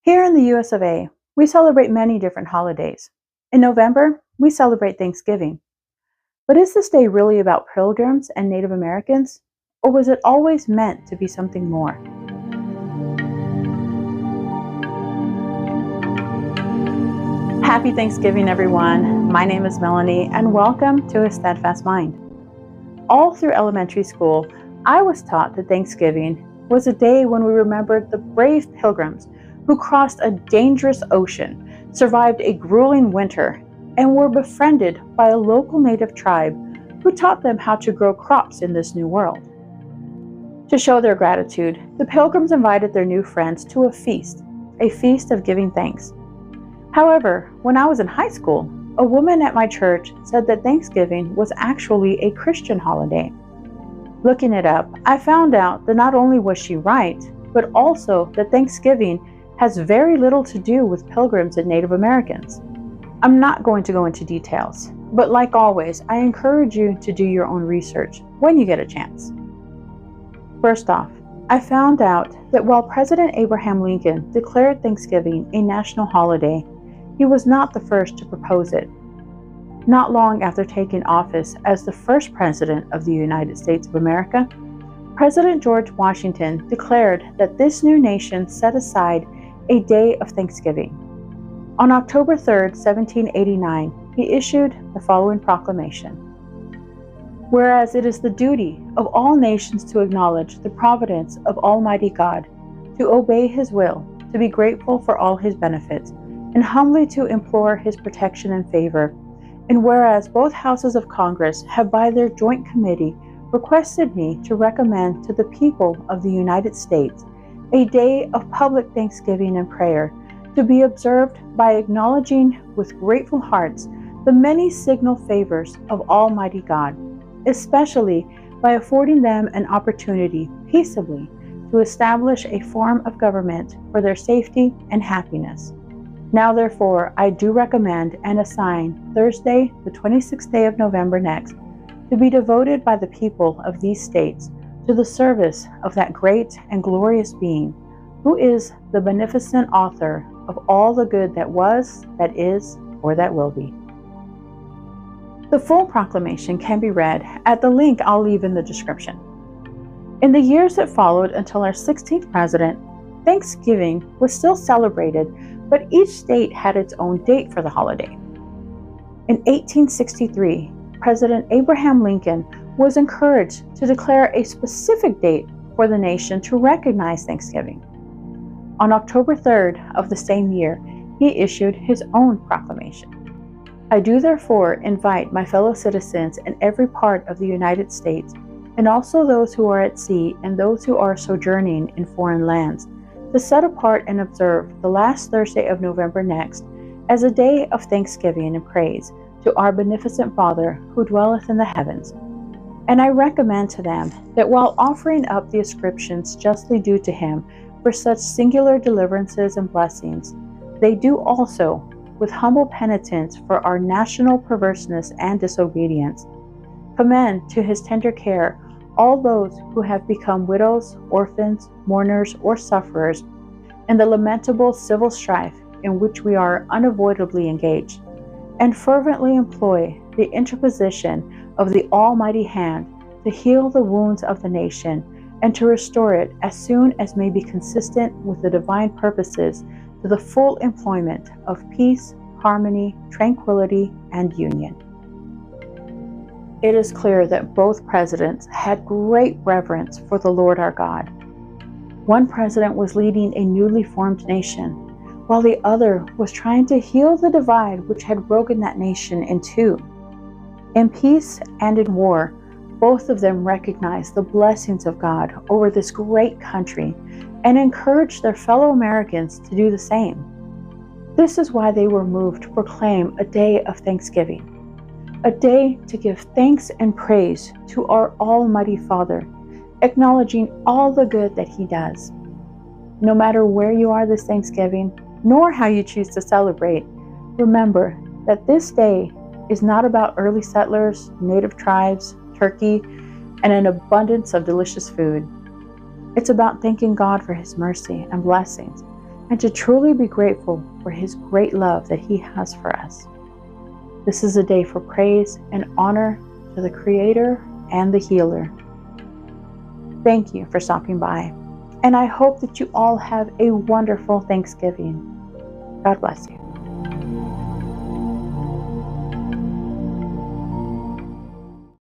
Here in the US of A, we celebrate many different holidays. In November, we celebrate Thanksgiving. But is this day really about pilgrims and Native Americans? Or was it always meant to be something more? Happy Thanksgiving, everyone. My name is Melanie, and welcome to A Steadfast Mind. All through elementary school, I was taught that Thanksgiving was a day when we remembered the brave pilgrims who crossed a dangerous ocean, survived a grueling winter, and were befriended by a local native tribe who taught them how to grow crops in this new world. To show their gratitude, the pilgrims invited their new friends to a feast of giving thanks. However, when I was in high school, a woman at my church said that Thanksgiving was actually a Christian holiday. Looking it up, I found out that not only was she right, but also that Thanksgiving has very little to do with pilgrims and Native Americans. I'm not going to go into details, but like always, I encourage you to do your own research when you get a chance. First off, I found out that while President Abraham Lincoln declared Thanksgiving a national holiday, he was not the first to propose it. Not long after taking office as the first president of the United States of America, President George Washington declared that this new nation set aside a day of Thanksgiving. On October 3, 1789, he issued the following proclamation. Whereas it is the duty of all nations to acknowledge the providence of Almighty God, to obey His will, to be grateful for all His benefits, and humbly to implore His protection and favor, and whereas both houses of Congress have by their joint committee requested me to recommend to the people of the United States a day of public thanksgiving and prayer to be observed by acknowledging with grateful hearts the many signal favors of Almighty God, especially by affording them an opportunity peaceably to establish a form of government for their safety and happiness. Now therefore I do recommend and assign Thursday, the 26th day of November next, to be devoted by the people of these states to the service of that great and glorious being, who is the beneficent author of all the good that was, that is, or that will be. The full proclamation can be read at the link I'll leave in the description. In the years that followed until our 16th president, Thanksgiving was still celebrated, but each state had its own date for the holiday. In 1863, President Abraham Lincoln was encouraged to declare a specific date for the nation to recognize Thanksgiving. On October 3rd of the same year, he issued his own proclamation. I do therefore invite my fellow citizens in every part of the United States, and also those who are at sea and those who are sojourning in foreign lands, to set apart and observe the last Thursday of November next as a day of thanksgiving and praise to our beneficent Father who dwelleth in the heavens. And I recommend to them that while offering up the ascriptions justly due to Him for such singular deliverances and blessings, they do also, with humble penitence for our national perverseness and disobedience, commend to His tender care all those who have become widows, orphans, mourners, or sufferers in the lamentable civil strife in which we are unavoidably engaged, and fervently employ the interposition of the Almighty hand to heal the wounds of the nation and to restore it as soon as may be consistent with the divine purposes to the full employment of peace, harmony, tranquility, and union. It is clear that both presidents had great reverence for the Lord our God. One president was leading a newly formed nation, while the other was trying to heal the divide which had broken that nation in two. In peace and in war, both of them recognized the blessings of God over this great country and encouraged their fellow Americans to do the same. This is why they were moved to proclaim a day of thanksgiving, a day to give thanks and praise to our Almighty Father, acknowledging all the good that He does. No matter where you are this Thanksgiving, nor how you choose to celebrate, remember that this day is not about early settlers, native tribes, turkey, and an abundance of delicious food. It's about thanking God for His mercy and blessings, and to truly be grateful for His great love that He has for us. This is a day for praise and honor to the Creator and the Healer. Thank you for stopping by, and I hope that you all have a wonderful Thanksgiving. God bless you.